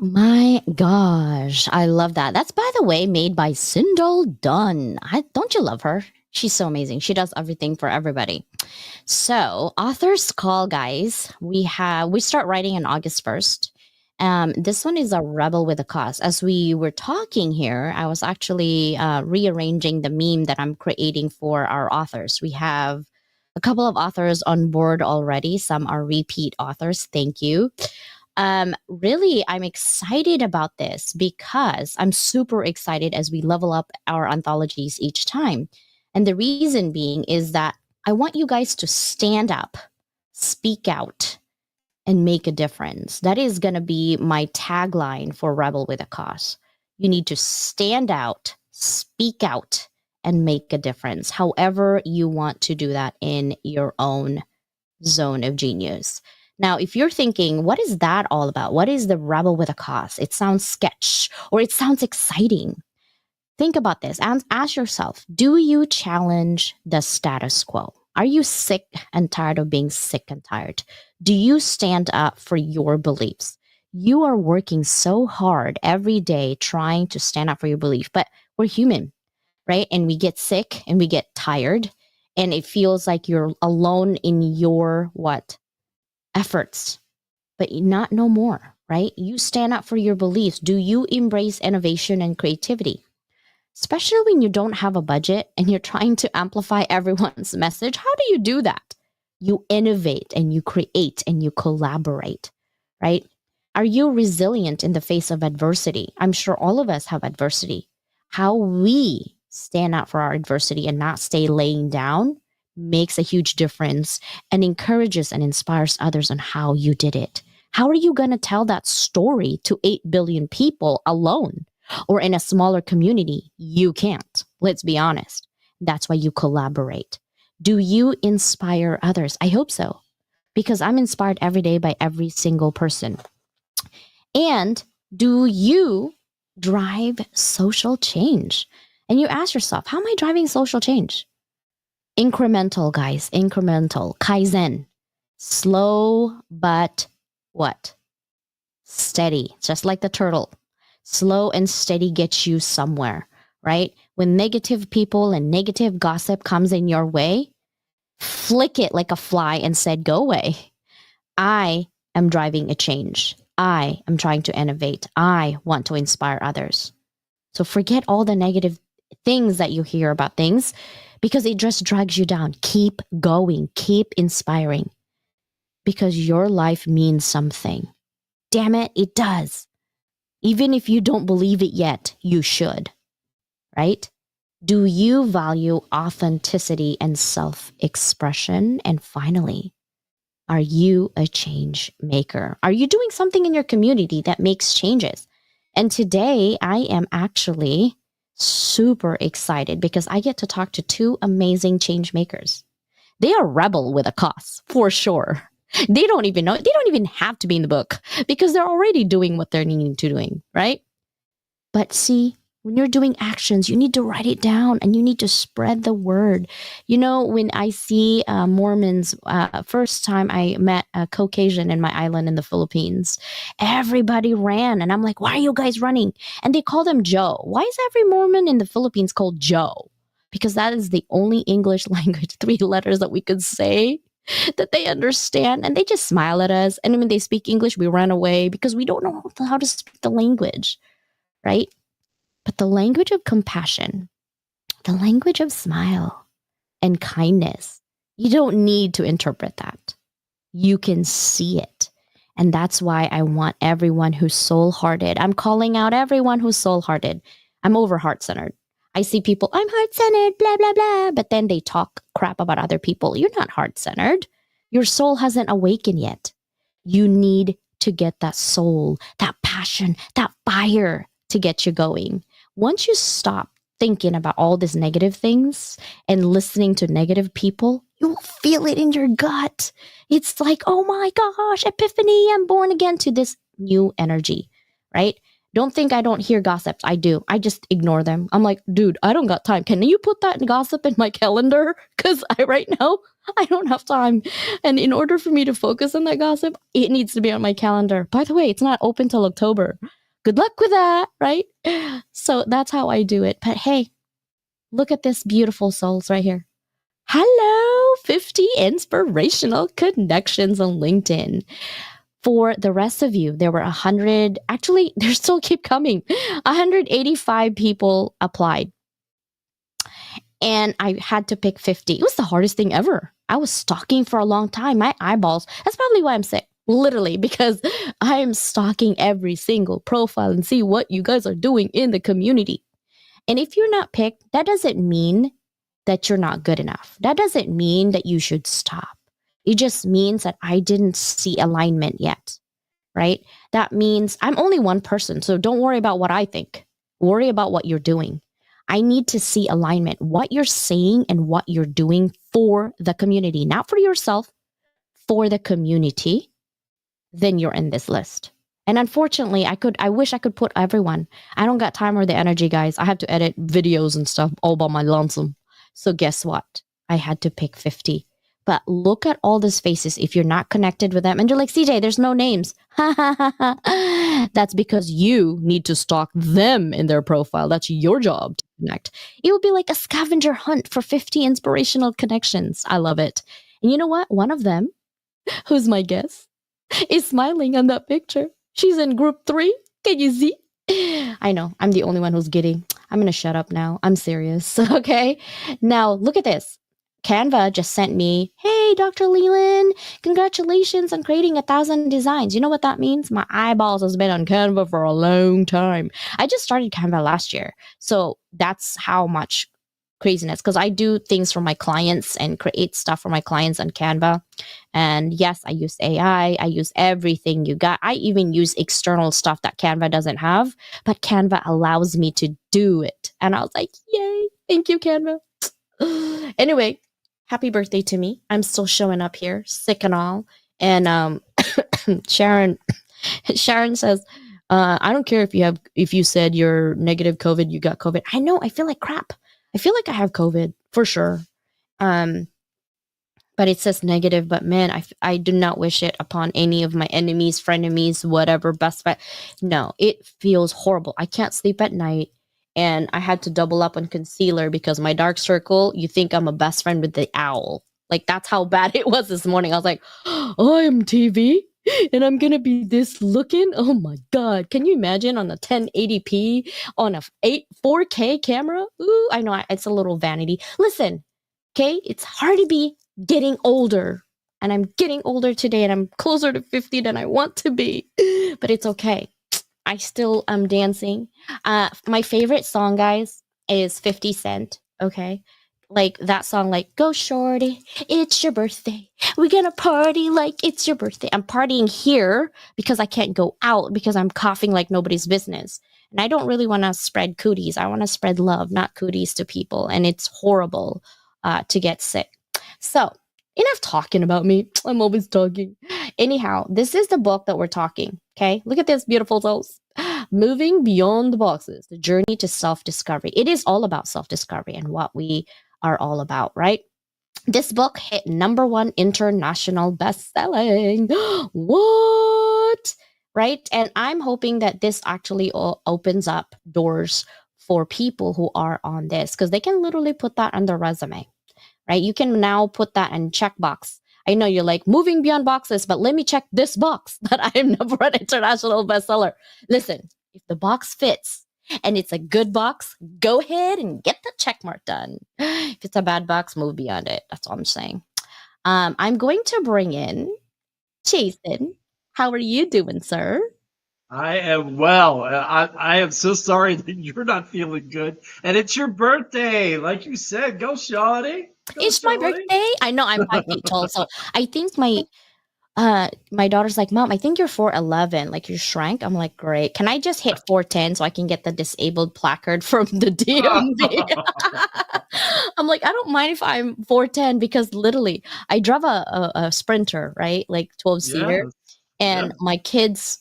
My gosh, I love that. That's, by the way, made by Sindel Dunn. Don't you love her? She's so amazing. She does everything for everybody. So, author's call, guys. We start writing on August 1st. This one is a rebel with a cause. As we were talking here, I was actually rearranging the meme that I'm creating for our authors. We have a couple of authors on board already. Some are repeat authors. Thank you. Really, I'm excited about this because I'm super excited as we level up our anthologies each time. And the reason being is that I want you guys to stand up, speak out, and make a difference. That is going to be my tagline for Rebel with a Cause. You need to stand out, speak out, and make a difference, however you want to do that in your own zone of genius. Now, if you're thinking, what is that all about? What is the Rebel with a Cause? It sounds sketch or it sounds exciting. Think about this and ask yourself, do you challenge the status quo? Are you sick and tired of being sick and tired? Do you stand up for your beliefs? You are working so hard every day trying to stand up for your belief, but we're human, right? And we get sick and we get tired, and it feels like you're alone in your efforts, but not no more, right? You stand up for your beliefs. Do you embrace innovation and creativity? Especially when you don't have a budget and you're trying to amplify everyone's message. How do you do that? You innovate and you create and you collaborate, right? Are you resilient in the face of adversity? I'm sure all of us have adversity. How we stand out for our adversity and not stay laying down makes a huge difference and encourages and inspires others on how you did it. How are you going to tell that story to 8 billion people alone? Or in a smaller community? You can't. Let's be honest. That's why you collaborate. Do you inspire others? I hope so, because I'm inspired every day by every single person. And do you drive social change? And you ask yourself, how am I driving social change? Incremental, guys, incremental. Kaizen. Slow, but what? Steady, just like the turtle. Slow and steady gets you somewhere, right? When negative people and negative gossip comes in your way, flick it like a fly and said, go away. I am driving a change. I am trying to innovate. I want to inspire others. So forget all the negative things that you hear about things because it just drags you down. Keep going. Keep inspiring because your life means something. Damn it, it does. Even if you don't believe it yet, you should, right? Do you value authenticity and self-expression? And finally, are you a change maker? Are you doing something in your community that makes changes? And today I am actually super excited because I get to talk to 2 amazing change makers. They are rebel with a cause, for sure. They don't even know. They don't even have to be in the book because they're already doing what they're needing to doing, right? But see, when you're doing actions, you need to write it down and you need to spread the word. You know, when I see Mormons, first time I met a Caucasian in my island in the Philippines, everybody ran. And I'm like, why are you guys running? And they called him Joe. Why is every Mormon in the Philippines called Joe? Because that is the only English language 3 letters that we could say that they understand, and they just smile at us. And when they speak English, we run away because we don't know how to speak the language, right? But the language of compassion, the language of smile and kindness, you don't need to interpret that. You can see it. And that's why I want everyone who's soul-hearted. I'm calling out everyone who's soul-hearted. I'm over heart-centered. I see people, I'm heart-centered, blah, blah, blah. But then they talk crap about other people. You're not heart-centered. Your soul hasn't awakened yet. You need to get that soul, that passion, that fire to get you going. Once you stop thinking about all these negative things and listening to negative people, you will feel it in your gut. It's like, oh my gosh, epiphany, I'm born again to this new energy, right? Don't think I don't hear gossips. I do. I just ignore them. I'm like, dude, I don't got time. Can you put that gossip in my calendar? Because right now, I don't have time. And in order for me to focus on that gossip, it needs to be on my calendar. By the way, it's not open till October. Good luck with that, right? So that's how I do it. But hey, look at this beautiful souls right here. Hello, 50 inspirational connections on LinkedIn. For the rest of you, there were 100, actually, they still keep coming. 185 people applied. And I had to pick 50. It was the hardest thing ever. I was stalking for a long time. My eyeballs, that's probably why I'm sick. Literally, because I am stalking every single profile and see what you guys are doing in the community. And if you're not picked, that doesn't mean that you're not good enough. That doesn't mean that you should stop. It just means that I didn't see alignment yet, right? That means I'm only one person. So don't worry about what I think. Worry about what you're doing. I need to see alignment, what you're saying and what you're doing for the community, not for yourself, for the community. Then you're in this list. And unfortunately, I wish I could put everyone. I don't got time or the energy, guys. I have to edit videos and stuff all by my lonesome. So guess what? I had to pick 50. But look at all these faces if you're not connected with them. And you're like, CJ, there's no names. That's because you need to stalk them in their profile. That's your job to connect. It would be like a scavenger hunt for 50 inspirational connections. I love it. And you know what? One of them, who's my guest, is smiling on that picture. She's in group 3. Can you see? I know. I'm the only one who's giddy. I'm going to shut up now. I'm serious. Okay. Now, look at this. Canva just sent me, hey, Dr. Leland, congratulations on creating 1,000 designs. You know what that means? My eyeballs has been on Canva for a long time. I just started Canva last year. So that's how much craziness, because I do things for my clients and create stuff for my clients on Canva. And yes, I use AI. I use everything you got. I even use external stuff that Canva doesn't have, but Canva allows me to do it. And I was like, yay, thank you, Canva. Anyway, happy birthday to me. I'm still showing up here, sick and all. And Sharon says, I don't care if you said you're negative COVID, you got COVID. I know, I feel like crap. I feel like I have COVID for sure. But it says negative, but man, I do not wish it upon any of my enemies, frenemies, whatever, best friend. No, it feels horrible. I can't sleep at night. And I had to double up on concealer because my dark circle, you think I'm a best friend with the owl. Like, that's how bad it was this morning. I was like, oh, I'm TV and I'm going to be this looking. Oh my God. Can you imagine on a 1080p on a 4K camera? Ooh, I know it's a little vanity. Listen, okay, it's hard to be getting older. And I'm getting older today and I'm closer to 50 than I want to be. But it's okay. I still am dancing. My favorite song, guys, is 50 Cent. Okay. Like that song, like, go shorty, it's your birthday. We're gonna party like it's your birthday. I'm partying here because I can't go out because I'm coughing like nobody's business. And I don't really want to spread cooties. I want to spread love, not cooties to people. And it's horrible to get sick. So enough talking about me. I'm always talking. Anyhow, this is the book that we're talking. Okay. Look at this, beautiful souls. Moving Beyond the Boxes, the journey to self-discovery. It is all about self-discovery and what we are all about, right? This book hit #1 international best-selling. What? Right? And I'm hoping that this actually opens up doors for people who are on this, because they can literally put that on their resume, right? You can now put that in checkbox. I know you're like, moving beyond boxes, but let me check this box that I am #1 international bestseller. Listen, if the box fits and it's a good box, go ahead and get the check mark done. If it's a bad box, move beyond it. That's all I'm saying. I'm going to bring in Jason. How are you doing, sir? I am well. I am so sorry that you're not feeling good. And it's your birthday. Like you said, go Shawty. Go It's my Shawty. birthday. I know I'm 5 feet tall, so I think my daughter's like, Mom, I think you're 4'11", like you shrank. I'm like, great. Can I just hit 4'10" so I can get the disabled placard from the DMV? I'm like, I don't mind if I'm 4'10", because literally I drive a Sprinter, right? Like 12-seater. Yes. And Yes. my kids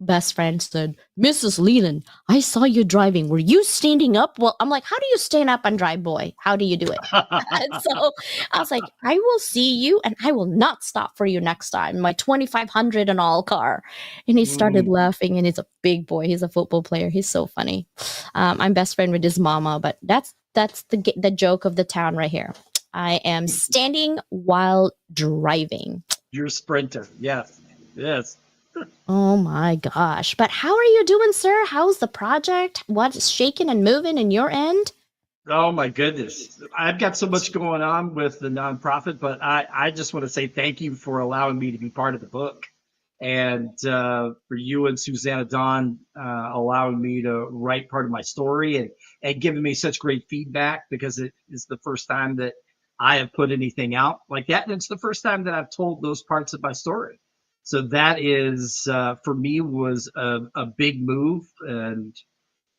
best friend said, Mrs. Leland, I saw you driving. Were you standing up? Well, I'm like, how do you stand up and drive, boy? How do you do it? And so I was like, I will see you and I will not stop for you next time. My 2500 and all car. And he started Mm, laughing. And he's a big boy. He's a football player. He's so funny. I'm best friend with his mama, but that's the joke of the town right here. I am standing while driving. you're a sprinter. Yes. Yes. Oh my gosh. But how are you doing, sir? How's the project? What's shaking and moving in your end? Oh my goodness. I've got so much going on with the nonprofit, but I just want to say thank you for allowing me to be part of the book and for you and Susanna Dawn allowing me to write part of my story and giving me such great feedback because it is the first time that I have put anything out like that. And it's the first time that I've told those parts of my story. So that is, for me, was a big move. And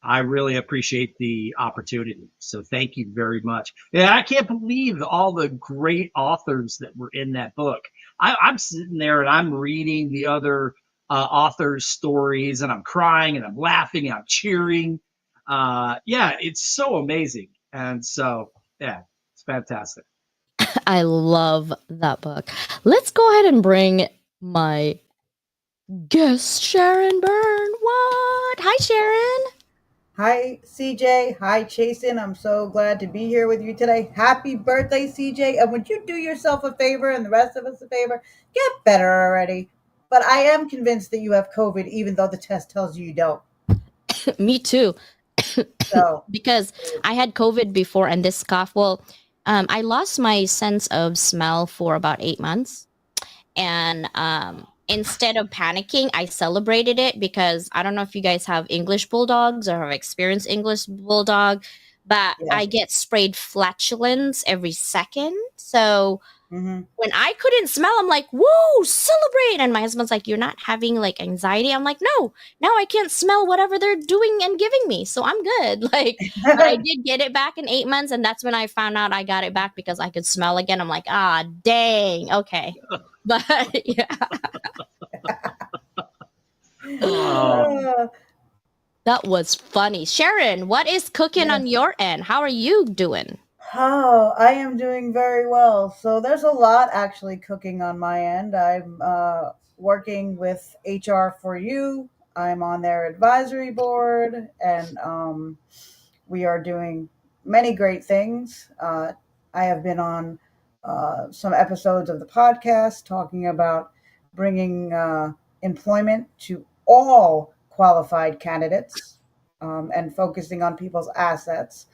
I really appreciate the opportunity. So thank you very much. Yeah, I can't believe all the great authors that were in that book. I'm sitting there and I'm reading the other authors' stories and I'm crying and I'm laughing and I'm cheering. Yeah, it's so amazing. And so, yeah, it's fantastic. I love that book. Let's go ahead and bring my guest, Sharon Byrne. What? Hi, Sharon. Hi, CJ. Hi, Chasen. I'm so glad to be here with you today. Happy birthday, CJ. And would you do yourself a favor and the rest of us a favor? Get better already. But I am convinced that you have COVID, even though the test tells you you don't. Me too. So, Because I had COVID before and this cough. Well, I lost my sense of smell for about 8 months. And instead of panicking, I celebrated it because I don't know if you guys have English bulldogs or have experienced English bulldog, but yeah. I get sprayed flatulence every second. So hmm when I couldn't smell, I'm like, whoa, celebrate. And my husband's like, you're not having like anxiety. I'm like, no, now I can't smell whatever they're doing and giving me. So I'm good. Like, but I did get it back in 8 months. And that's when I found out I got it back because I could smell again. I'm like, ah, dang. Okay. But yeah, Oh, that was funny. Sharon, what is cooking Yeah. on your end? How are you doing? Oh, I am doing very well. So there's a lot actually cooking on my end. I'm working with HR for You. I'm on their advisory board, and we are doing many great things. I have been on some episodes of the podcast talking about bringing employment to all qualified candidates and focusing on people's assets.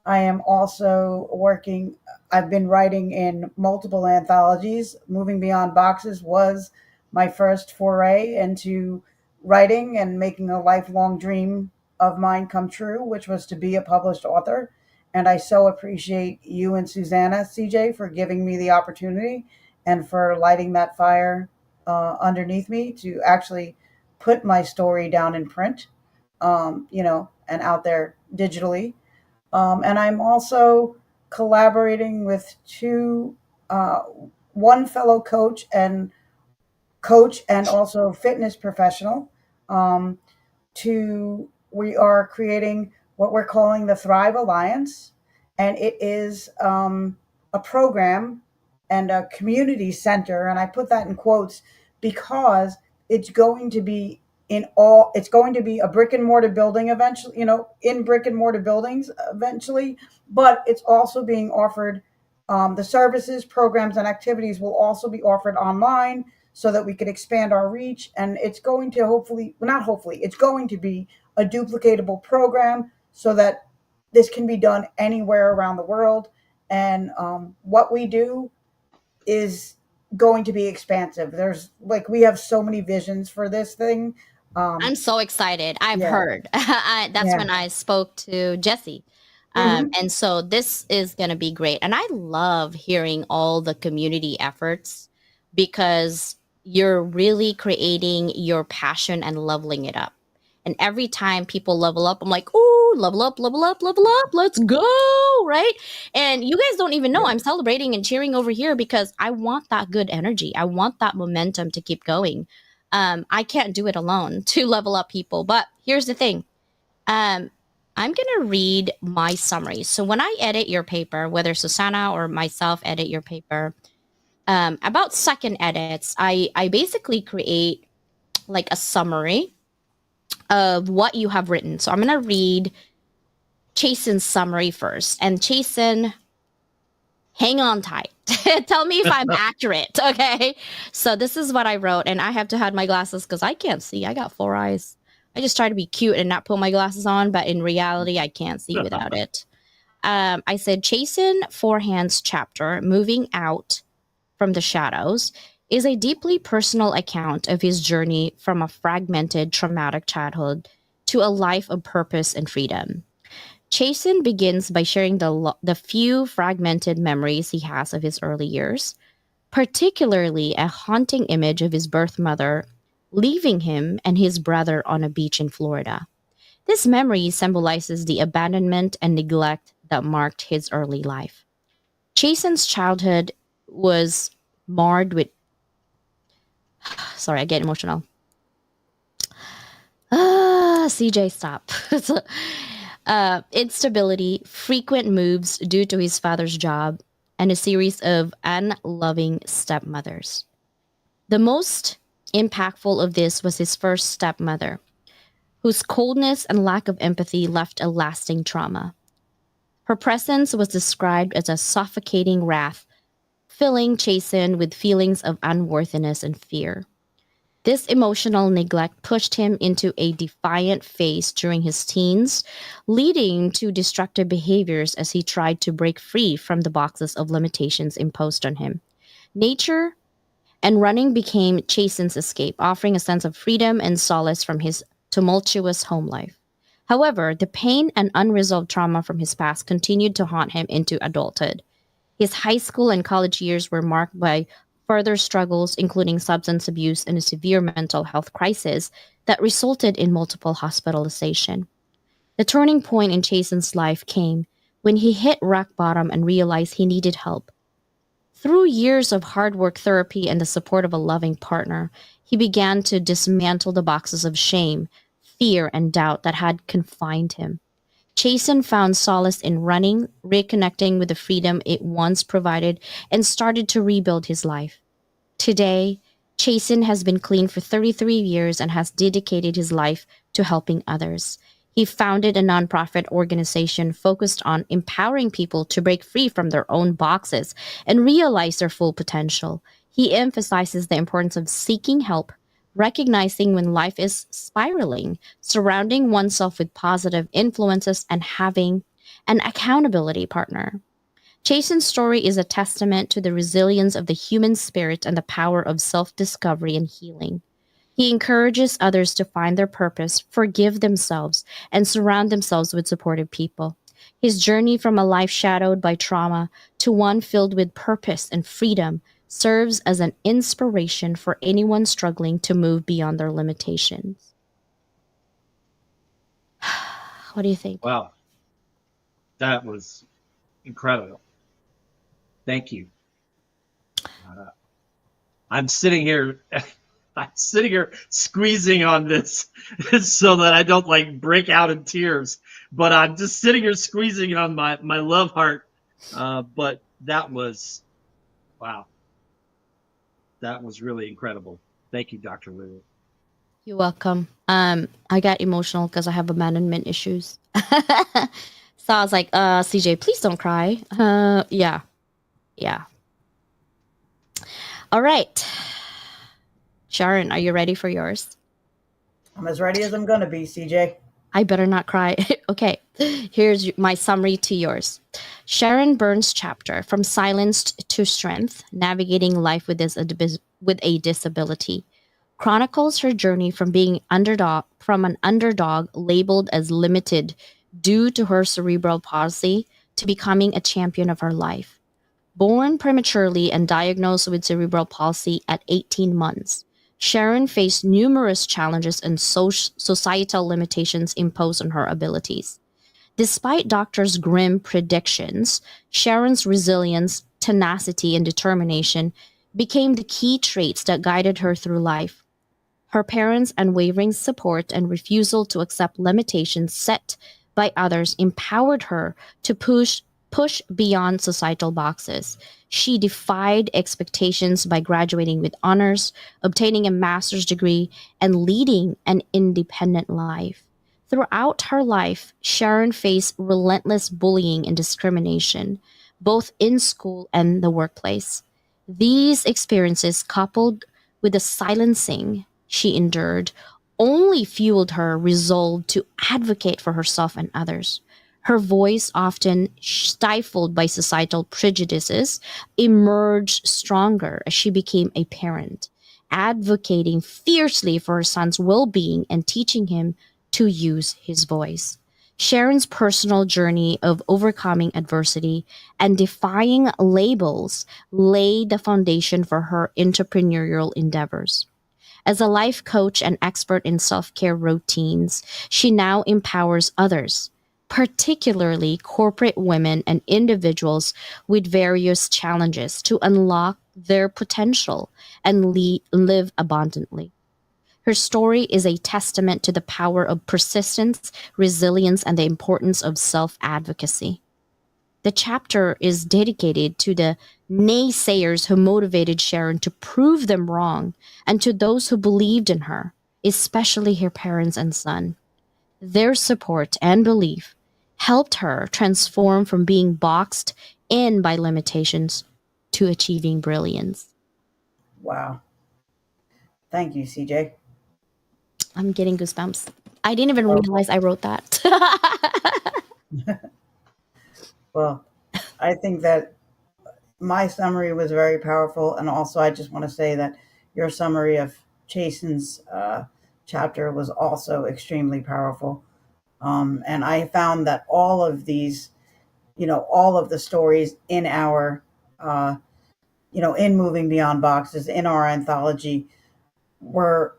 I am also working, I've been writing in multiple anthologies. Moving Beyond Boxes was my first foray into writing and making a lifelong dream of mine come true, which was to be a published author. And I so appreciate you and Susanna, CJ, for giving me the opportunity and for lighting that fire underneath me to actually put my story down in print, and out there digitally. And I'm also collaborating with uh, one fellow coach and also fitness professional. Um, to We are creating what we're calling the Thrive Alliance, and it is a program and a community center, and I put that in quotes because it's going to be it's going to be a brick and mortar building eventually, in brick and mortar buildings eventually, but it's also being offered. The services, programs, and activities will also be offered online so that we could expand our reach. And it's going to hopefully, well, not hopefully, it's going to be a duplicatable program so that this can be done anywhere around the world. And what we do is going to be expansive. There's like, we have so many visions for this thing. I'm so excited. I've Yeah, heard. That's yeah. when I spoke to Jesse. hmm And so this is going to be great. And I love hearing all the community efforts because you're really creating your passion and leveling it up. And every time people level up, I'm like, oh, level up, level up, level up, let's go. Right. And you guys don't even know Yeah. I'm celebrating and cheering over here because I want that good energy. I want that momentum to keep going. I can't do it alone to level up people. But here's the thing. Um, I'm gonna read my summary. So when I edit your paper, whether Susanna or myself edit your paper, about second edits, I basically create like a summary of what you have written. So I'm gonna read Chasen's summary first. And Chasen, hang on tight. Tell me if I'm accurate, okay? So this is what I wrote, and I have to have my glasses because I can't see. I got 4 eyes. I just try to be cute and not put my glasses on, but in reality, I can't see without it. I said, Chasen Forehand's chapter, Moving Out from the Shadows, is a deeply personal account of his journey from a fragmented, traumatic childhood to a life of purpose and freedom. Chasen begins by sharing the few fragmented memories he has of his early years, particularly a haunting image of his birth mother leaving him and his brother on a beach in Florida. This memory symbolizes the abandonment and neglect that marked his early life. Chasen's childhood was marred with. Sorry, I get emotional. CJ, stop. Instability, frequent moves due to his father's job, and a series of unloving stepmothers. The most impactful of this was his first stepmother, whose coldness and lack of empathy left a lasting trauma. Her presence was described as a suffocating wrath, filling Chasen with feelings of unworthiness and fear. This emotional neglect pushed him into a defiant phase during his teens, leading to destructive behaviors as he tried to break free from the boxes of limitations imposed on him. Nature and running became Chasen's escape, offering a sense of freedom and solace from his tumultuous home life. However, the pain and unresolved trauma from his past continued to haunt him into adulthood. His high school and college years were marked by further struggles, including substance abuse and a severe mental health crisis that resulted in multiple hospitalization. The turning point in Chasen's life came when he hit rock bottom and realized he needed help. Through years of hard work, therapy, and the support of a loving partner, he began to dismantle the boxes of shame, fear, and doubt that had confined him. Chasen found solace in running, reconnecting with the freedom it once provided, and started to rebuild his life. Today, Chasen has been clean for 33 years and has dedicated his life to helping others. He founded a nonprofit organization focused on empowering people to break free from their own boxes and realize their full potential. He emphasizes the importance of seeking help, recognizing when life is spiraling, surrounding oneself with positive influences, and having an accountability partner. Chasen's story is a testament to the resilience of the human spirit and the power of self-discovery and healing. He encourages others to find their purpose, forgive themselves, and surround themselves with supportive people. His journey from a life shadowed by trauma to one filled with purpose and freedom serves as an inspiration for anyone struggling to move beyond their limitations. What do you think? Wow, that was incredible. Thank you. I'm sitting here. I'm sitting here squeezing on this so that I don't like break out in tears. But I'm just sitting here squeezing on my love heart. But that was, wow. That was really incredible. Thank you, Dr. Lou. You're welcome. I got emotional because I have abandonment issues. So I was like, CJ, please don't cry. Yeah. All right. Sharon, are you ready for yours? I'm as ready as I'm going to be, CJ. I better not cry. Okay, here's my summary to yours. Sharon Burns' chapter, From Silenced to Strength, Navigating Life with a Disability, chronicles her journey from being an underdog labeled as limited due to her cerebral palsy to becoming a champion of her life. Born prematurely and diagnosed with cerebral palsy at 18 months, Sharon faced numerous challenges and societal limitations imposed on her abilities. Despite doctors' grim predictions, Sharon's resilience, tenacity, and determination became the key traits that guided her through life. Her parents' unwavering support and refusal to accept limitations set by others empowered her to push beyond societal boxes. She defied expectations by graduating with honors, obtaining a master's degree, and leading an independent life. Throughout her life, Sharon faced relentless bullying and discrimination, both in school and the workplace. These experiences, coupled with the silencing she endured, only fueled her resolve to advocate for herself and others. Her voice, often stifled by societal prejudices, emerged stronger as she became a parent, advocating fiercely for her son's well being and teaching him to use his voice. Sharon's personal journey of overcoming adversity and defying labels laid the foundation for her entrepreneurial endeavors. As a life coach and expert in self care routines, she now empowers others, particularly corporate women and individuals with various challenges, to unlock their potential and live abundantly. Her story is a testament to the power of persistence, resilience, and the importance of self advocacy. The chapter is dedicated to the naysayers who motivated Sharon to prove them wrong and to those who believed in her, especially her parents and son. Their support and belief helped her transform from being boxed in by limitations to achieving brilliance. Wow. Thank you, CJ. I'm getting goosebumps. I didn't even Oh. realize I wrote that. Well, I think that my summary was very powerful. And also, I just want to say that your summary of Chasen's chapter was also extremely powerful. And I found that all of these, all of the stories in our, uh, in Moving Beyond Boxes, in our anthology, were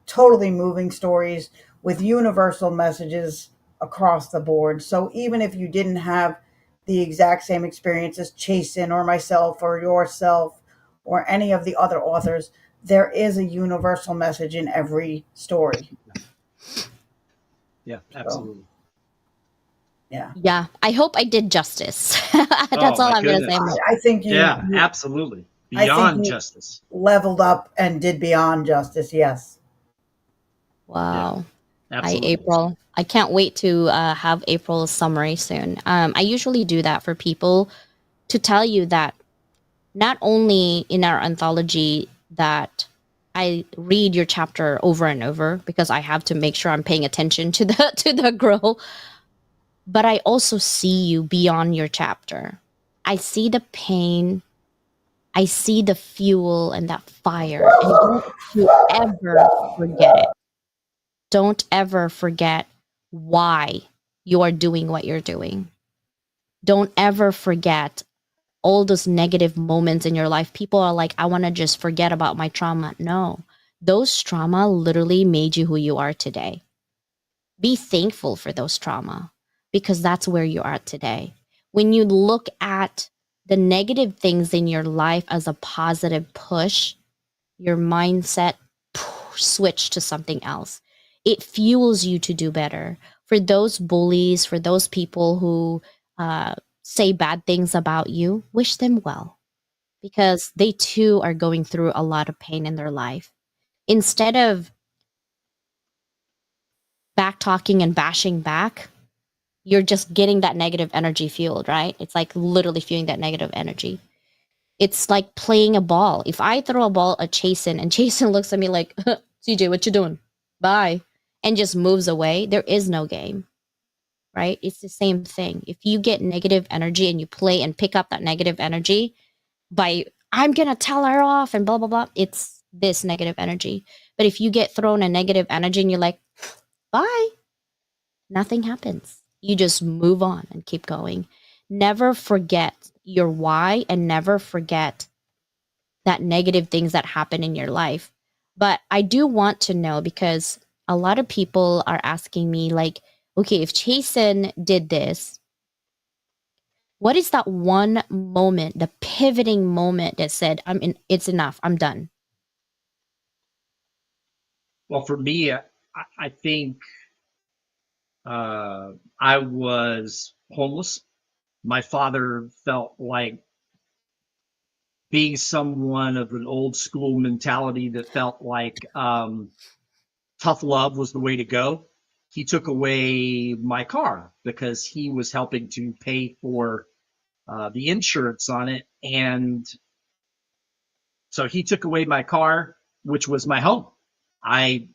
totally moving stories with universal messages across the board. So even if you didn't have the exact same experience as Chasen or myself or yourself or any of the other authors, there is a universal message in every story. Yeah, So, absolutely. yeah. Yeah, I hope I did justice. That's Oh, all my I'm going to goodness. say. I think Yeah, absolutely. I think Beyond you justice. leveled up and did beyond justice. Yes. Yeah, Wow. Hi, absolutely. April. I can't wait to have April's summary soon. I usually do that for people to tell you that not only in our anthology that I read your chapter over and over because I have to make sure I'm paying attention to the to the girl, but I also see you beyond your chapter. I see the pain, I see the fuel and that fire, and don't you ever forget it. Don't ever forget why you are doing what you're doing. Don't ever forget all those negative moments in your life. People are like, I want to just forget about my trauma. No, those trauma literally made you who you are today. Be thankful for those trauma because that's where you are today. When you look at the negative things in your life as a positive push, your mindset switch to something else. It fuels you to do better. For those bullies, for those people who say bad things about you, wish them well because they too are going through a lot of pain in their life. Instead of back talking and bashing back, you're just getting that negative energy fueled, right? It's like literally fueling that negative energy. It's like playing a ball. If I throw a ball at Chasen and Chasen looks at me like, CJ, what you doing? Bye. And just moves away, there is no game, right? It's the same thing. If you get negative energy and you play and pick up that negative energy by, I'm going to tell her off and blah, blah, blah, it's this negative energy. But if you get thrown a negative energy and you're like, bye, nothing happens. You just move on and keep going. Never forget your why and never forget that negative things that happen in your life. But I do want to know because a lot of people are asking me, like, okay, if Chasen did this, what is that one moment, the pivoting moment that said, it's enough, I'm done? Well, for me, I think I was homeless. My father felt like being someone of an old school mentality that felt like tough love was the way to go. He took away my car because he was helping to pay for the insurance on it. And so he took away my car, which was my home. I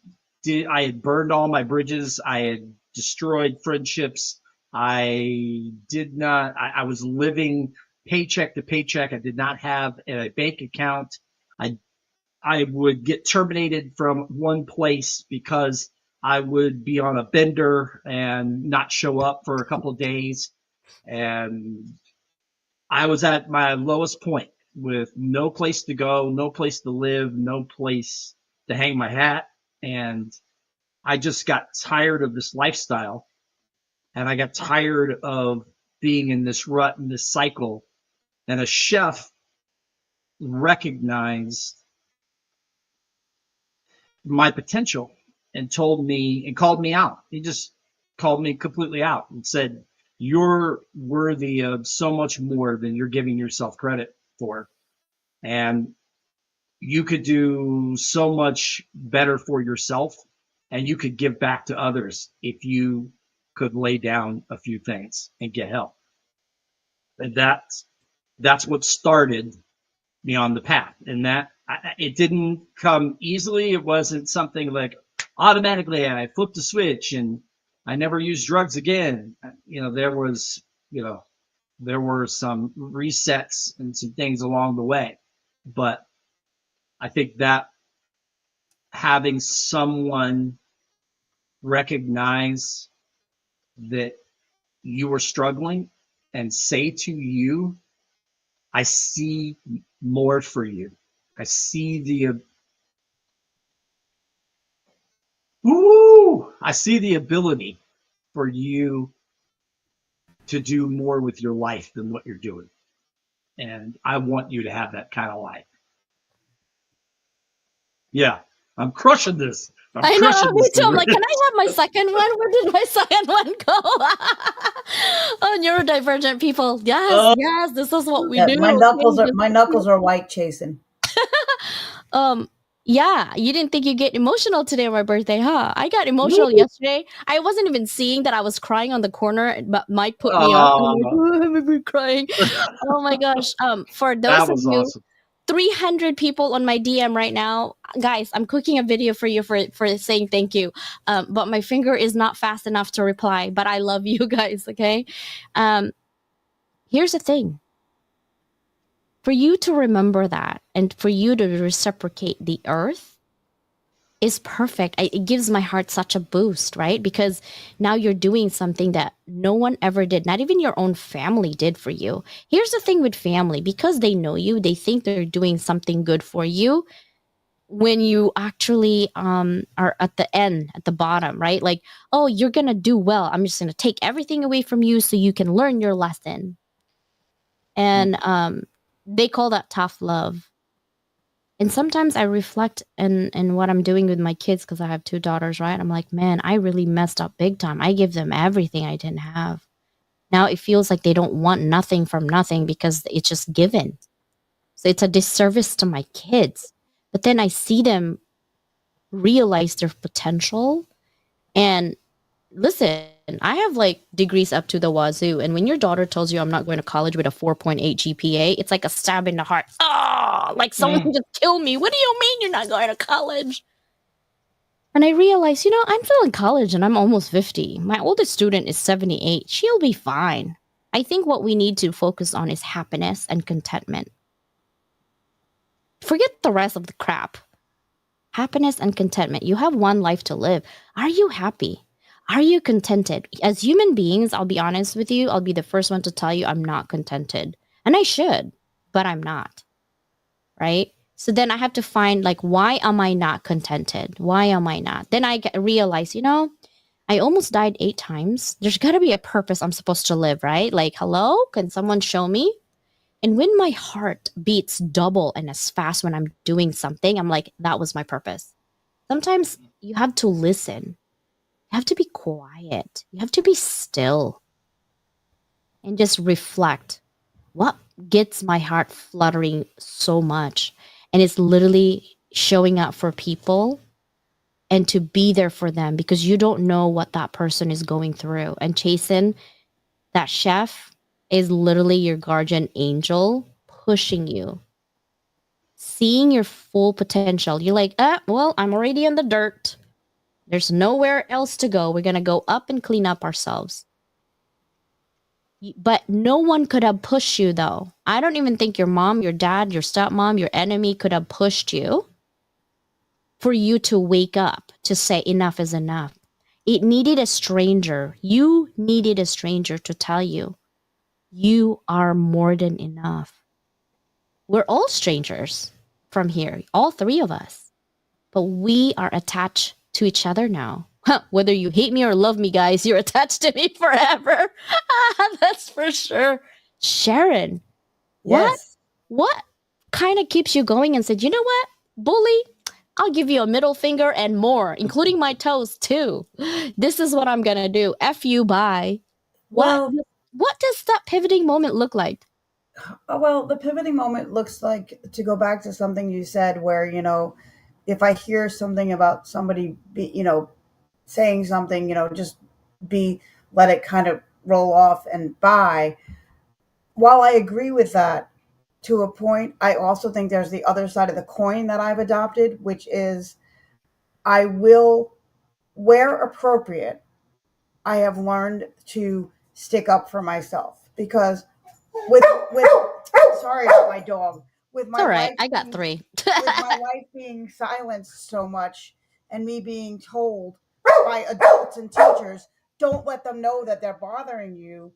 I had burned all my bridges. I had destroyed friendships. I was living paycheck to paycheck. I did not have a bank account. I, I would get terminated from one place because I would be on a bender and not show up for a couple of days. And I was at my lowest point with no place to go, no place to live, no place to hang my hat. And I just got tired of this lifestyle, and I got tired of being in this rut and this cycle. And a chef recognized my potential and told me and called me out. He just called me completely out and said, "You're worthy of so much more than you're giving yourself credit for. And you could do so much better for yourself, and you could give back to others if you could lay down a few things and get help." And that's what started me on the path. And it didn't come easily. It wasn't something like automatically I flipped a switch and I never used drugs again. You know, there were some resets and some things along the way. But I think that having someone recognize that you were struggling and say to you, "I see more for you. I see I see the ability for you to do more with your life than what you're doing. And I want you to have that kind of life." Yeah, I'm crushing this. I'm I know, crushing me this. too. I'm like, can I have my second one? Where did my second one go? Oh, neurodivergent people. Yes, yes, this is what we Yeah, do. my knuckles are white chasing. Um, yeah, you didn't think you'd get emotional today on my birthday, huh? I got emotional Woo! yesterday. I wasn't even seeing that I was crying on the corner, but Mike put me up, and I'm like, oh, I'm crying. Oh my gosh. For those That of was you, awesome. 300 people on my DM right now. Guys, I'm cooking a video for you for saying thank you. But my finger is not fast enough to reply, but I love you guys, okay? Um, Here's the thing. For you to remember that and for you to reciprocate the earth is perfect. It gives my heart such a boost, right? Because now you're doing something that no one ever did, not even your own family did for you. Here's the thing with family, because they know you, they think they're doing something good for you when you actually are at the end, at the bottom, right? Like, oh, you're going to do well. I'm just going to take everything away from you so you can learn your lesson. And they call that tough love. And sometimes I reflect in what I'm doing with my kids because I have two daughters, right? I'm like, man, I really messed up big time. I give them everything I didn't have. Now it feels like they don't want nothing from nothing because it's just given. So it's a disservice to my kids. But then I see them realize their potential. And listen, I have like degrees up to the wazoo. And when your daughter tells you I'm not going to college with a 4.8 GPA, it's like a stab in the heart. Oh, like someone just killed me. What do you mean you're not going to college? And I realized, I'm still in college and I'm almost 50. My oldest student is 78. She'll be fine. I think what we need to focus on is happiness and contentment. Forget the rest of the crap. Happiness and contentment. You have one life to live. Are you happy? Are you contented? As human beings, I'll be honest with you, I'll be the first one to tell you I'm not contented. And I should, but I'm not. Right? So then I have to find, like, why am I not contented? Why am I not? Then I realize, I almost died 8 times. There's got to be a purpose I'm supposed to live, right? Like, hello? Can someone show me? And when my heart beats double and as fast when I'm doing something, I'm like, that was my purpose. Sometimes you have to listen. You have to be quiet. You have to be still and just reflect. What gets my heart fluttering so much? And it's literally showing up for people and to be there for them because you don't know what that person is going through. And Chasen, that chef, is literally your guardian angel pushing you, seeing your full potential. You're like, well, I'm already in the dirt. There's nowhere else to go. We're going to go up and clean up ourselves. But no one could have pushed you, though. I don't even think your mom, your dad, your stepmom, your enemy could have pushed you for you to wake up, to say enough is enough. It needed a stranger. You needed a stranger to tell you, you are more than enough. We're all strangers from here, all three of us. But we are attached to each other now. Whether you hate me or love me, guys, you're attached to me forever. That's for sure. Sharon, what Yes. what kind of keeps you going and said, you know what, bully, I'll give you a middle finger and more, including my toes too. This is what I'm gonna do. F you, bye. What Well, what does that pivoting moment look like? well, the pivoting moment looks like, to go back to something you said, where, if I hear something about somebody, saying something, just be let it kind of roll off and by. While I agree with that to a point, I also think there's the other side of the coin that I've adopted, which is I will, where appropriate, I have learned to stick up for myself because with sorry about my dog, with It's my all right. life I got being, three. with my life being silenced so much and me being told by adults and teachers, don't let them know that they're bothering you,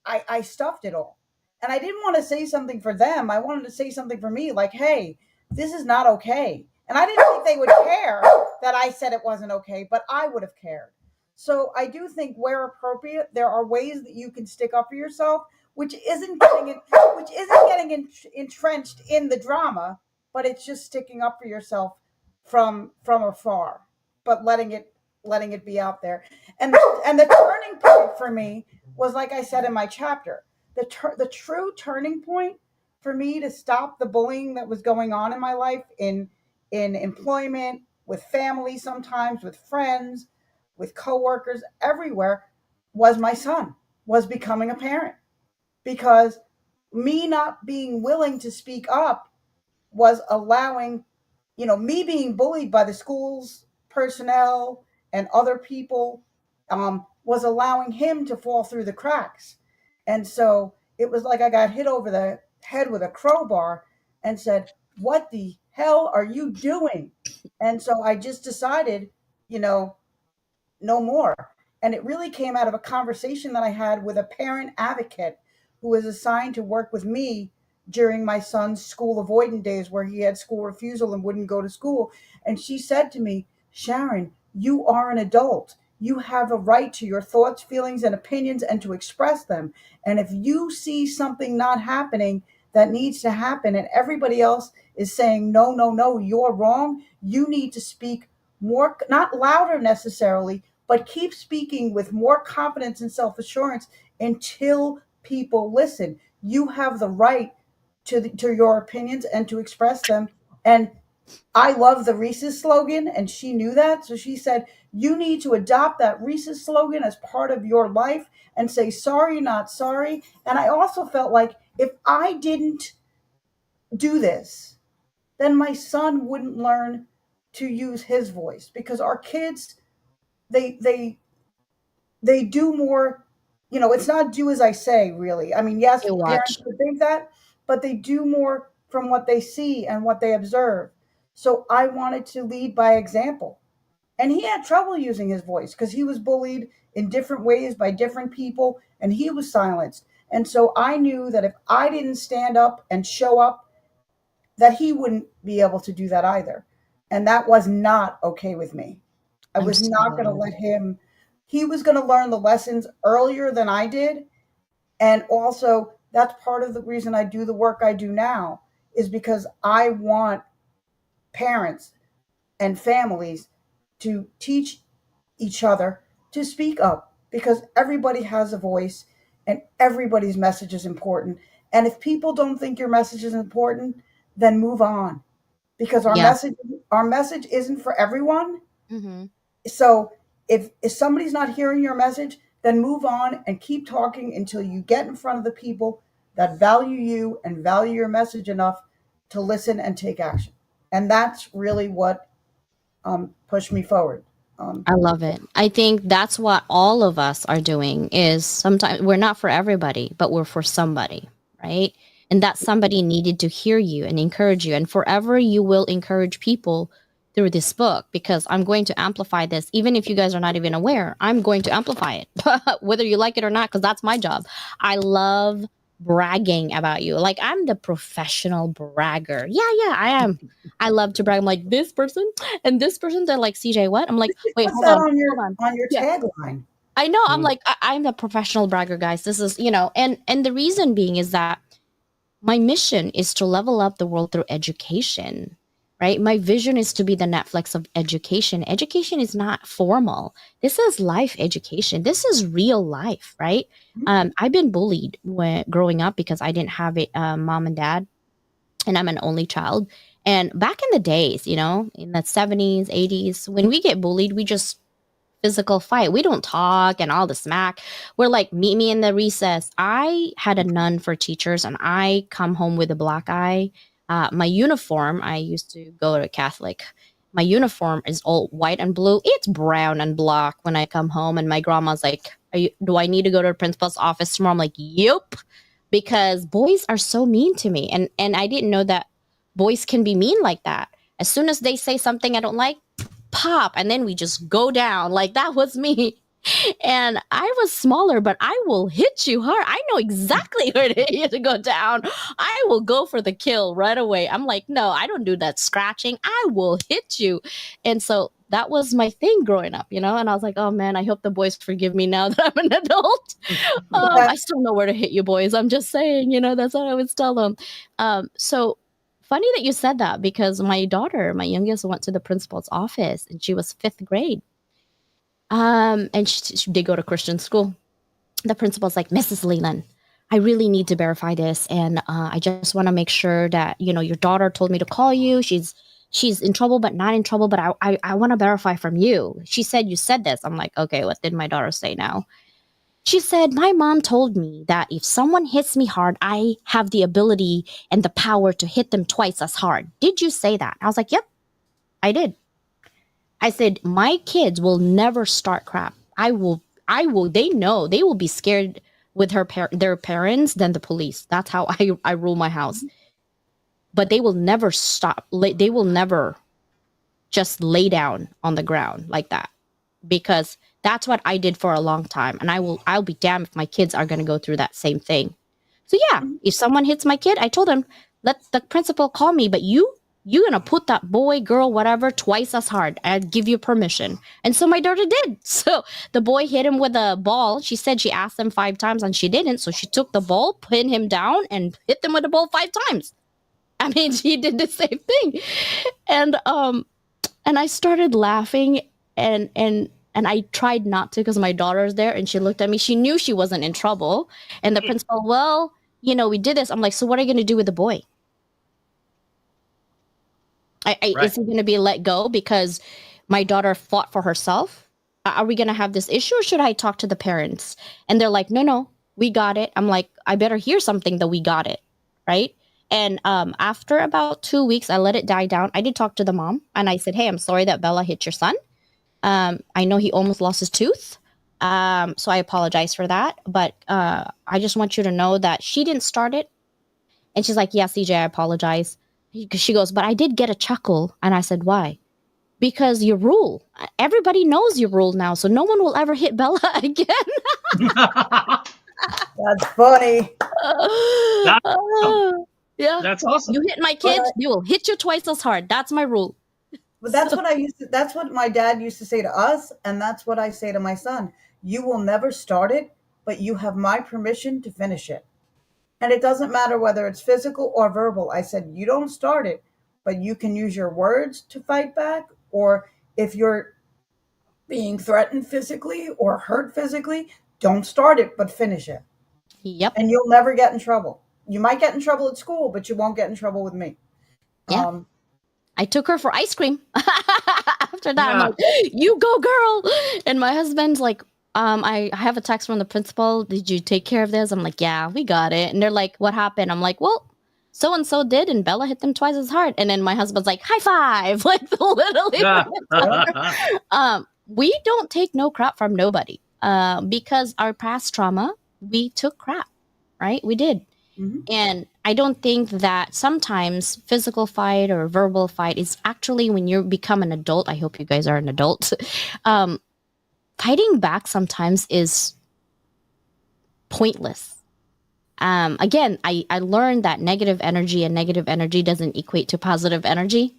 I stuffed it all. And I didn't want to say something for them. I wanted to say something for me, like, hey, this is not okay. And I didn't think they would care that I said it wasn't okay, but I would have cared. So I do think, where appropriate, there are ways that you can stick up for yourself, which isn't getting entrenched in the drama, but it's just sticking up for yourself from afar, but letting it be out there. And the turning point for me was, like I said in my chapter, the true turning point for me to stop the bullying that was going on in my life, in employment, with family, sometimes with friends, with coworkers, everywhere, was my son, was becoming a parent. Because me not being willing to speak up was allowing, me being bullied by the school's personnel and other people, was allowing him to fall through the cracks. And so it was like I got hit over the head with a crowbar and said, what the hell are you doing? And so I just decided, you know, no more. And it really came out of a conversation that I had with a parent advocate who was assigned to work with me during my son's school avoidant days, where he had school refusal and wouldn't go to school. And she said to me, Sharon, you are an adult. You have a right to your thoughts, feelings, and opinions, and to express them. And if you see something not happening that needs to happen, and everybody else is saying, no, no, no, you're wrong, you need to speak more, not louder necessarily, but keep speaking with more confidence and self assurance until people listen. You have the right to your opinions and to express them. And I love the Reese's slogan, and she knew that. So she said, you need to adopt that Reese's slogan as part of your life and say, sorry, not sorry. And I also felt like, if I didn't do this, then my son wouldn't learn to use his voice, because our kids, they they they do more, it's not do as I say, really. I mean, yes, You parents watch. would think that, but they do more from what they see and what they observe. So I wanted to lead by example. And he had trouble using his voice because he was bullied in different ways by different people, and he was silenced. And so I knew that if I didn't stand up and show up, that he wouldn't be able to do that either. And that was not okay with me. I I'm was not going to so let him. He was going to learn the lessons earlier than I did. And also, that's part of the reason I do the work I do now, is because I want parents and families to teach each other to speak up, because everybody has a voice and everybody's message is important. And if people don't think your message is important, then move on, because Yeah. our message isn't for everyone. Hmm. So if somebody's not hearing your message, then move on and keep talking until you get in front of the people that value you and value your message enough to listen and take action. And that's really what pushed me forward. Um, I love it. I think that's what all of us are doing is sometimes we're not for everybody, but we're for somebody, right? And that somebody needed to hear you and encourage you. And forever you will encourage people through this book because I'm going to amplify this. Even if you guys are not even aware, I'm going to amplify it, whether you like it or not, because that's my job. I love bragging about you. Like I'm the professional bragger. Yeah, I am. I love to brag. I'm like, this person and this person, they're like, CJ, what? I'm like, wait, What's hold that on, hold on. on your Yeah, tagline? I know. I'm Mm. like, I'm the professional bragger, guys. This is, and the reason being is that my mission is to level up the world through education, right? My vision is to be the Netflix of education. Education is not formal. This is life education. This is real life, right? I've been bullied when growing up because I didn't have a mom and dad, and I'm an only child. And back in the days, in the 70s, 80s, when we get bullied, we just physical fight. We don't talk and all the smack. We're like, meet me in the recess. I had a nun for teachers, and I come home with a black eye. My uniform, I used to go to Catholic. My uniform is all white and blue. It's brown and black when I come home. And my grandma's like, do I need to go to the principal's office tomorrow? I'm like, yep. Because boys are so mean to me. And I didn't know that boys can be mean like that. As soon as they say something I don't like, pop, and then we just go down. Like that was me. And I was smaller, but I will hit you hard. I know exactly where to go down. I will go for the kill right away. I'm like, no, I don't do that scratching. I will hit you. And so that was my thing growing up, and I was like, oh man, I hope the boys forgive me now that I'm an adult. Yeah. I still know where to hit you, boys. I'm just saying, that's what I would tell them. So funny that you said that because my daughter, my youngest, went to the principal's office and she was fifth grade. And she did go to Christian school. The principal's like, Mrs. Leland, I really need to verify this, and I just want to make sure that your daughter told me to call you. She's in trouble, but not in trouble. But I want to verify from you. She said you said this. I'm like, okay, what did my daughter say now? She said, my mom told me that if someone hits me hard, I have the ability and the power to hit them twice as hard. Did you say that? I was like, yep, I did. I said, my kids will never start crap. They know they will be scared with their parents than the police. That's how I rule my house. But they will never stop. They will never just lay down on the ground like that, because that's what I did for a long time. And I'll be damned if my kids are going to go through that same thing. So yeah, if someone hits my kid, I told him, let the principal call me, but you're gonna put that boy, girl, whatever, twice as hard. I'd give you permission. And so my daughter did. So the boy hit him with a ball. She said she asked him 5 times and she didn't. So she took the ball, pinned him down, and hit them with the ball 5 times. I mean, she did the same thing. And I started laughing, and I tried not to because my daughter's there and she looked at me. She knew she wasn't in trouble. And the principal, well, we did this. I'm like, so what are you going to do with the boy? Right. Is he going to be let go because my daughter fought for herself? Are we going to have this issue, or should I talk to the parents? And they're like, no, we got it. I'm like, I better hear something that we got it. Right. And after about 2 weeks, I let it die down. I did talk to the mom and I said, hey, I'm sorry that Bella hit your son. I know he almost lost his tooth. So I apologize for that. But I just want you to know that she didn't start it. And she's like, yeah, CJ, I apologize. She goes, but I did get a chuckle. And I said, why? Because your rule. Everybody knows your rule now. So no one will ever hit Bella again. That's funny. That's awesome. Yeah. That's awesome. You hit my kid, you will hit you twice as hard. That's my rule. But that's that's what my dad used to say to us, and that's what I say to my son. You will never start it, but you have my permission to finish it. And it doesn't matter whether it's physical or verbal. I said, you don't start it, but you can use your words to fight back. Or if you're being threatened physically or hurt physically, don't start it, but finish it. Yep. And you'll never get in trouble. You might get in trouble at school, but you won't get in trouble with me. Yeah. Um, I took her for ice cream. After that, I'm Yeah. like, you go, girl. And my husband's like, I have a text from the principal. Did you take care of this? I'm like, yeah, we got it. And they're like, what happened? I'm like, well, so and so did, and Bella hit them twice as hard. And then my husband's like, high five, like literally. We don't take no crap from nobody. Because our past trauma, we took crap, right? We did. mhm. And I don't think that sometimes physical fight or verbal fight is actually when you become an adult. I hope you guys are an adult. Fighting back sometimes is pointless. Again, I learned that negative energy doesn't equate to positive energy.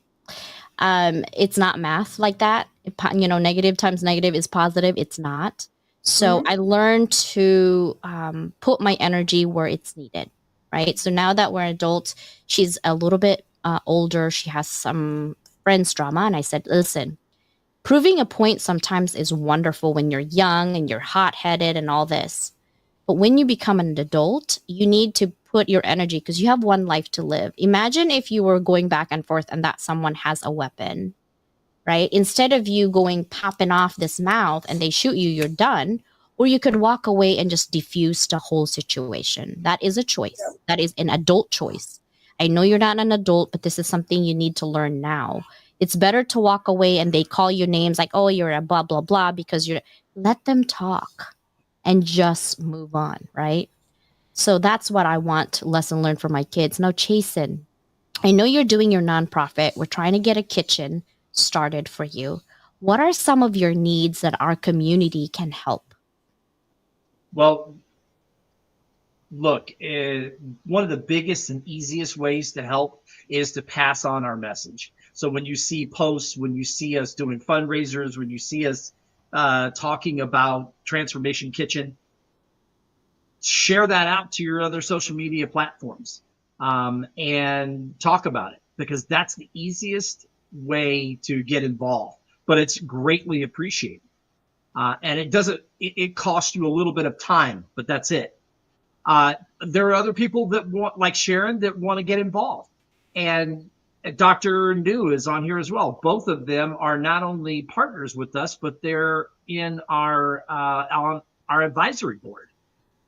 It's not math like that. Negative times negative is positive. It's not. So I learned to put my energy where it's needed. Right. So now that we're adults, she's a little bit older. She has some friends drama. And I said, listen, proving a point sometimes is wonderful when you're young and you're hot headed and all this. But when you become an adult, you need to put your energy because you have one life to live. Imagine if you were going back and forth and that someone has a weapon, right? Instead of you going popping off this mouth and they shoot you, you're done. Or you could walk away and just diffuse the whole situation. That is a choice. That is an adult choice. I know you're not an adult, but this is something you need to learn now. It's better to walk away and they call you names like, oh, you're a blah, blah, blah, because let them talk and just move on, right? So that's what I want lesson learned for my kids. Now, Chasen, I know you're doing your nonprofit. We're trying to get a kitchen started for you. What are some of your needs that our community can help? Well, look, one of the biggest and easiest ways to help is to pass on our message. So when you see posts, when you see us doing fundraisers, when you see us talking about Transformation Kitchen, share that out to your other social media platforms and talk about it, because that's the easiest way to get involved. But it's greatly appreciated. And it costs you a little bit of time, but that's it. There are other people that want, like Sharon, that want to get involved. And Dr. New is on here as well. Both of them are not only partners with us, but they're in our advisory board.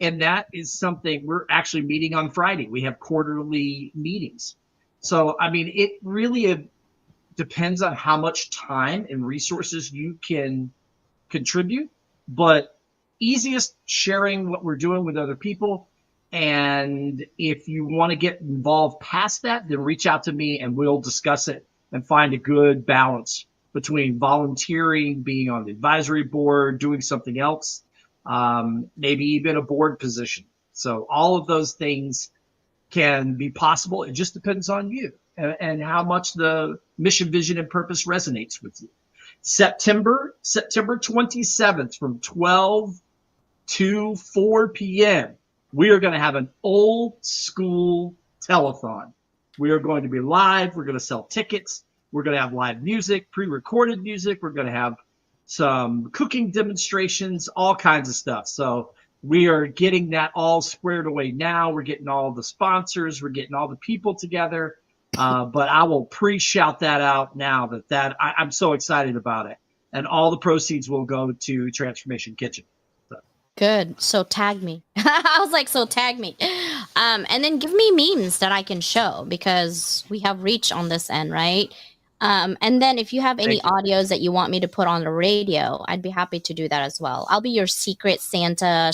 And that is something we're actually meeting on Friday. We have quarterly meetings. So, I mean, it really depends on how much time and resources you can contribute, but easiest sharing what we're doing with other people. And if you want to get involved past that, then reach out to me and we'll discuss it and find a good balance between volunteering, being on the advisory board, doing something else, maybe even a board position. So all of those things can be possible. It just depends on you and how much the mission, vision, and purpose resonates with you. September 27th from 12 to 4 p.m. we are going to have an old school telethon. We are going to be live. We're going to sell tickets. We're going to have live music, pre-recorded music. We're going to have some cooking demonstrations, all kinds of stuff. So we are getting that all squared away now. We're getting all the sponsors. We're getting all the people together. But I will pre-shout that out now I'm so excited about it. And all the proceeds will go to Transformation Kitchen. So. Good. So tag me. I was like, so tag me. And then give me memes that I can show because we have reach on this end, right? And then if you have any audios that you want me to put on the radio, I'd be happy to do that as well. I'll be your secret Santa /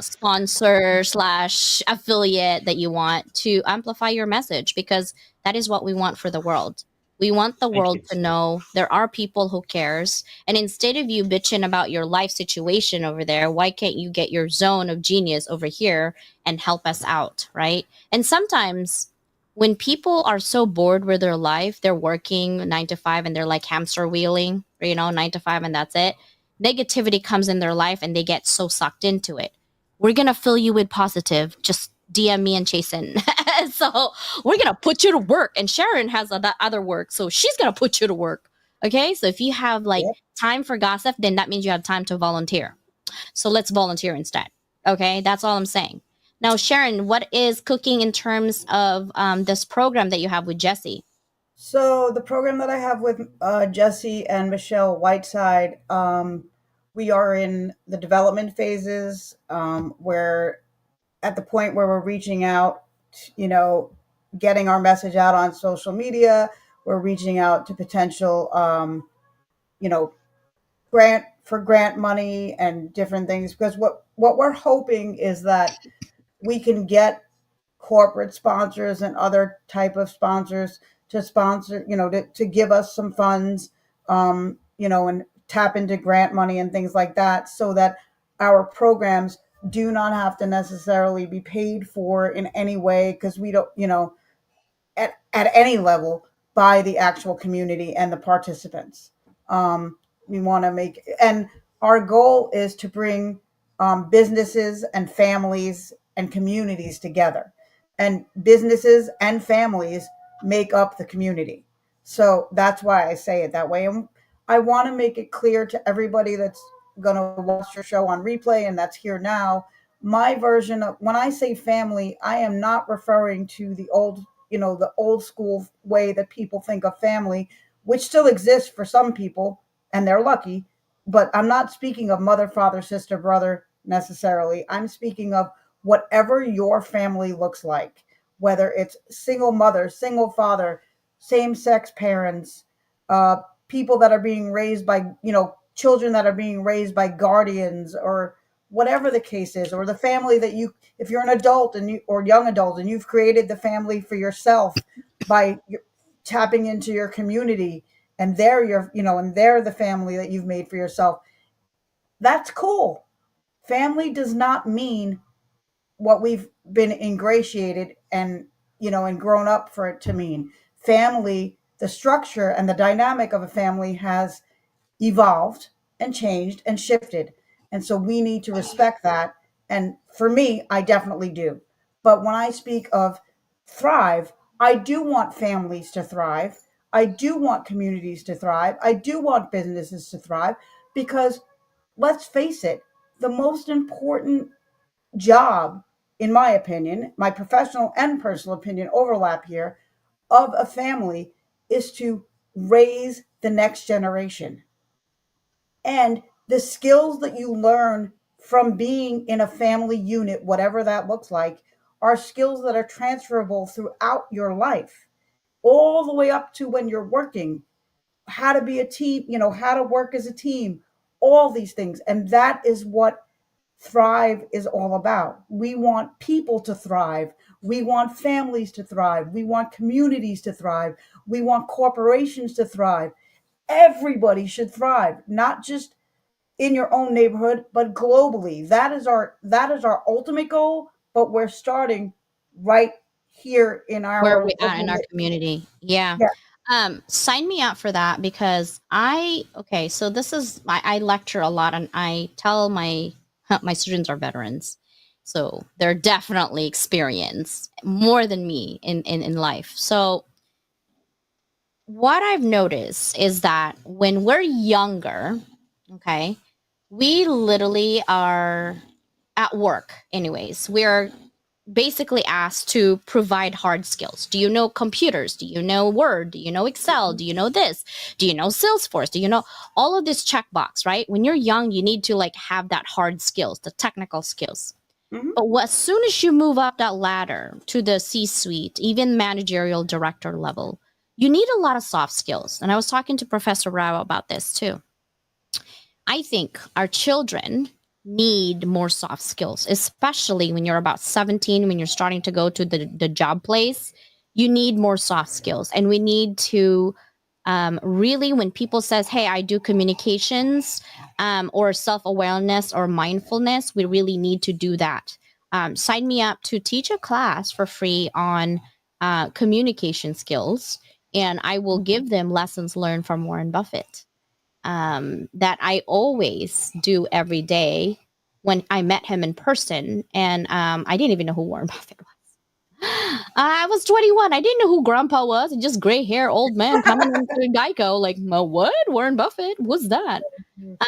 sponsor / affiliate that you want to amplify your message, because that is what we want for the world. We want the world to know there are people who cares. And instead of you bitching about your life situation over there, why can't you get your zone of genius over here and help us out, right? And sometimes when people are so bored with their life, they're working 9 to 5 and they're like hamster wheeling, 9 to 5 and that's it. Negativity comes in their life and they get so sucked into it. We're going to fill you with positive. Just DM me and Chasen. So we're going to put you to work. And Sharon has that other work. So she's going to put you to work. Okay, so if you have like Yep. time for gossip, then that means you have time to volunteer. So let's volunteer instead. Okay, that's all I'm saying. Now, Sharon, what is cooking in terms of this program that you have with Jesse? So the program that I have with Jesse and Michelle Whiteside, we are in the development phases. We're at the point where we're reaching out, you know, getting our message out on social media. We're reaching out to potential, you know, grant money and different things, because what we're hoping is that we can get corporate sponsors and other type of sponsors to sponsor, to give us some funds, and tap into grant money and things like that, so that our programs do not have to necessarily be paid for in any way, because we don't, at any level, by the actual community and the participants. We want to make, and our goal is to bring businesses and families and communities together. And businesses and families make up the community. So that's why I say it that way. And I want to make it clear to everybody that's going to watch your show on replay and that's here now. My version of, when I say family, I am not referring to the old school way that people think of family, which still exists for some people, and they're lucky. But I'm not speaking of mother, father, sister, brother necessarily. I'm speaking of whatever your family looks like, whether it's single mother, single father, same sex parents, uh, people that are being raised by, children that are being raised by guardians, or whatever the case is, or the family that if you're an adult or young adult and you've created the family for yourself by tapping into your community, and they're the family that you've made for yourself. That's cool. Family does not mean what we've been ingratiated and grown up for it to mean. Family, the structure and the dynamic of a family has evolved and changed and shifted. And so we need to respect that. And for me, I definitely do. But when I speak of thrive, I do want families to thrive. I do want communities to thrive. I do want businesses to thrive, because let's face it, the most important job, in my opinion, my professional and personal opinion overlap here, of a family is to raise the next generation. And the skills that you learn from being in a family unit, whatever that looks like, are skills that are transferable throughout your life, all the way up to when you're working, how to be a team, how to work as a team, all these things. And that is what Thrive is all about. We want people to thrive. We want families to thrive. We want communities to thrive. We want corporations to thrive. Everybody should thrive, not just in your own neighborhood, but globally. That is our ultimate goal, but we're starting right here in Where our we at in local. our community? Yeah. Yeah. Sign me up for that because okay, so this is I lecture a lot and I tell my students are veterans. So they're definitely experienced more than me in life. So what I've noticed is that when we're younger, okay, we literally are at work anyways. We're basically asked to provide hard skills. Do you know computers? Do you know Word? Do you know Excel? Do you know this? Do you know Salesforce? Do you know all of this checkbox, right? When you're young, you need to like have that hard skills, the technical skills. Mhm. But as soon as you move up that ladder to the C-suite, even managerial director level, you need a lot of soft skills. And I was talking to Professor Rao about this too. I think our children need more soft skills, especially when you're about 17, when you're starting to go to the job place. You need more soft skills. And we need to really, when people says, hey, I do communications or self-awareness or mindfulness, we really need to do that. Sign me up to teach a class for free on communication skills. And I will give them lessons learned from Warren Buffett that I always do every day when I met him in person. And I didn't even know who Warren Buffett was. I was 21. I didn't know who Grandpa was. Just gray hair, old man coming into Geico. Like, what? Warren Buffett? What's that?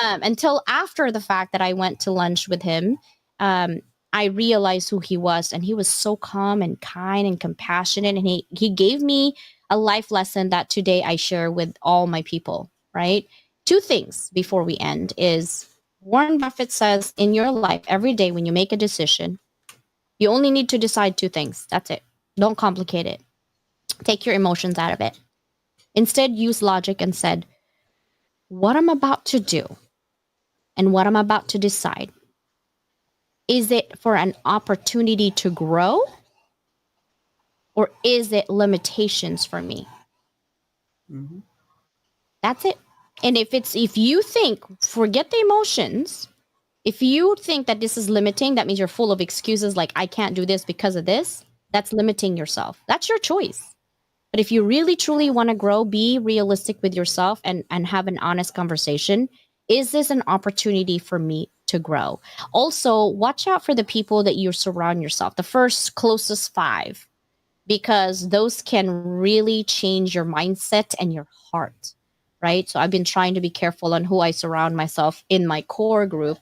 Until after the fact that I went to lunch with him, I realized who he was, and he was so calm and kind and compassionate, and he gave me a life lesson that today I share with all my people. Right? Two things before we end is Warren Buffett says in your life every day when you make a decision, you only need to decide two things. That's it. Don't complicate it. Take your emotions out of it. Instead, use logic and said, what I'm about to do and what I'm about to decide, is it for an opportunity to grow or is it limitations for me? Mhm. That's it. And if you think, forget the emotions, if you think that this is limiting, that means you're full of excuses like I can't do this because of this, that's limiting yourself. That's your choice. But if you really truly want to grow, be realistic with yourself and have an honest conversation. Is this an opportunity for me to grow? Also, watch out for the people that you surround yourself, the first closest 5, because those can really change your mindset and your heart, right? So I've been trying to be careful on who I surround myself in my core group,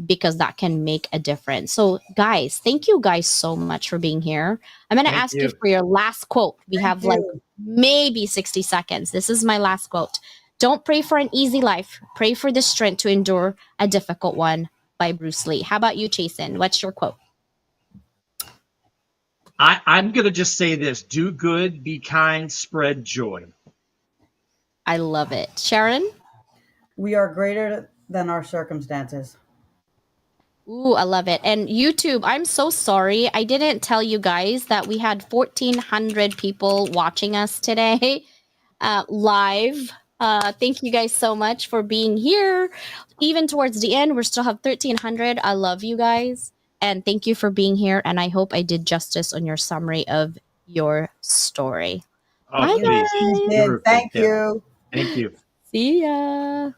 because that can make a difference. So, guys, thank you guys so much for being here. I'm going to Thank ask you you. for your last quote. We Thank have like you. maybe 60 seconds. This is my last quote. Don't pray for an easy life. Pray for the strength to endure a difficult one, by Bruce Lee. How about you, Jason? What's your quote? I'm going to just say this: do good, be kind, spread joy. I love it. Sharon? We are greater than our circumstances. Ooh, I love it. And YouTube, I'm so sorry. I didn't tell you guys that we had 1,400 people watching us today live. Thank you guys so much for being here. Even towards the end, we still have 1,300. I love you guys. And thank you for being here. And I hope I did justice on your summary of your story. Oh, Bye, please. You guys. did. You're Thank fantastic. you. Thank you. See ya.